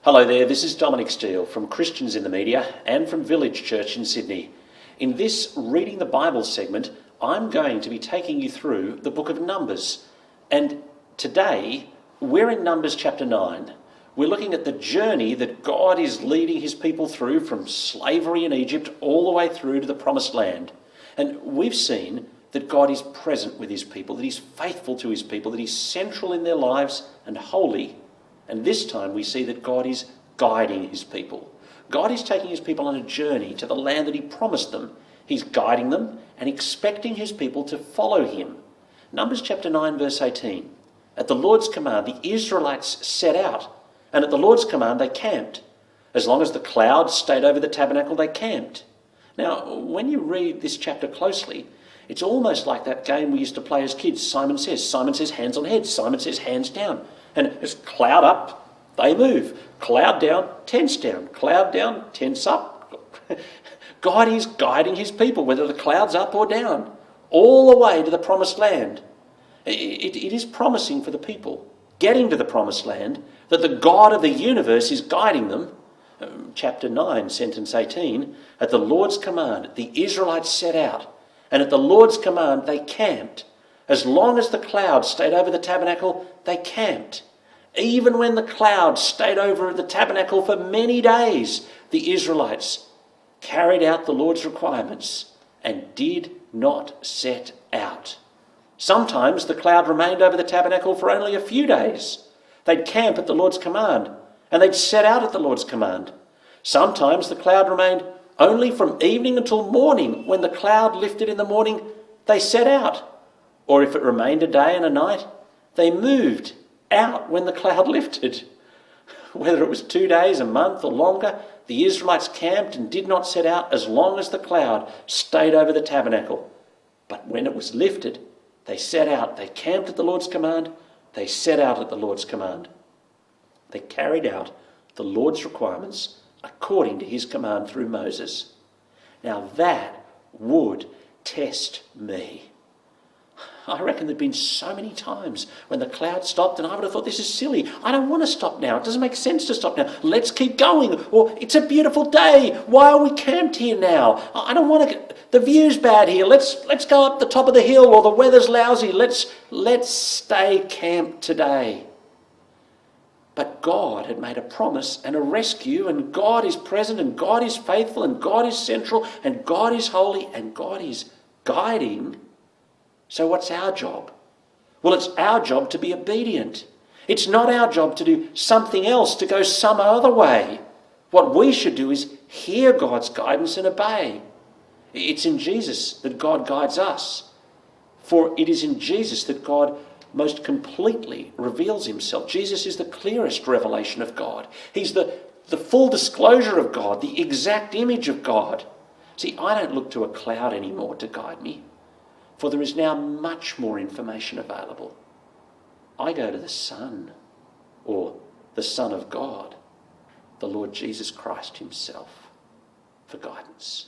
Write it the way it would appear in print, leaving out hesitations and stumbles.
Hello there, this is Dominic Steele from Christians in the Media and from Village Church in Sydney. In this Reading the Bible segment, I'm going to be taking you through the book of Numbers. And today, we're in Numbers chapter 9. We're looking at the journey that God is leading his people through from slavery in Egypt all the way through to the Promised Land. And we've seen that God is present with his people, that he's faithful to his people, that he's central in their lives and holy. And this time we see that God is guiding his people. God is taking his people on a journey to the land that he promised them. He's guiding them and expecting his people to follow him. Numbers chapter 9 verse 18. At the Lord's command the Israelites set out, and at the Lord's command they camped. As long as the cloud stayed over the tabernacle, they camped. Now, when you read this chapter closely, it's almost like that game we used to play as kids. Simon says hands on head, Simon says hands down. And it's cloud up, they move. Cloud down, tents down. Cloud down, tents up. God is guiding his people, whether the cloud's up or down, all the way to the promised land. It is promising for the people getting to the promised land that the God of the universe is guiding them. Chapter 9, sentence 18, at the Lord's command, the Israelites set out, and at the Lord's command they camped. As long as the cloud stayed over the tabernacle, they camped. Even when the cloud stayed over the tabernacle for many days, the Israelites carried out the Lord's requirements and did not set out. Sometimes the cloud remained over the tabernacle for only a few days. They'd camp at the Lord's command, and they'd set out at the Lord's command. Sometimes the cloud remained only from evening until morning. When the cloud lifted in the morning, they set out. Or if it remained a day and a night, they moved out when the cloud lifted. Whether it was 2 days, a month or longer, the Israelites camped and did not set out as long as the cloud stayed over the tabernacle. But when it was lifted, they set out. They camped at the Lord's command. They set out at the Lord's command. They carried out the Lord's requirements according to his command through Moses. Now that would test me. I reckon there'd been so many times when the cloud stopped and I would have thought, this is silly. I don't want to stop now. It doesn't make sense to stop now. Let's keep going. Or it's a beautiful day. Why are we camped here now? I don't want to. The view's bad here. Let's go up the top of the hill, or the weather's lousy. Let's stay camped today. But God had made a promise and a rescue, and God is present, and God is faithful, and God is central, and God is holy, and God is guiding. So what's our job? Well, it's our job to be obedient. It's not our job to do something else, to go some other way. What we should do is hear God's guidance and obey. It's in Jesus that God guides us. For it is in Jesus that God most completely reveals himself. Jesus is the clearest revelation of God. He's the full disclosure of God, the exact image of God. See, I don't look to a cloud anymore to guide me, for there is now much more information available. I go to the Son, or the Son of God, the Lord Jesus Christ himself, for guidance.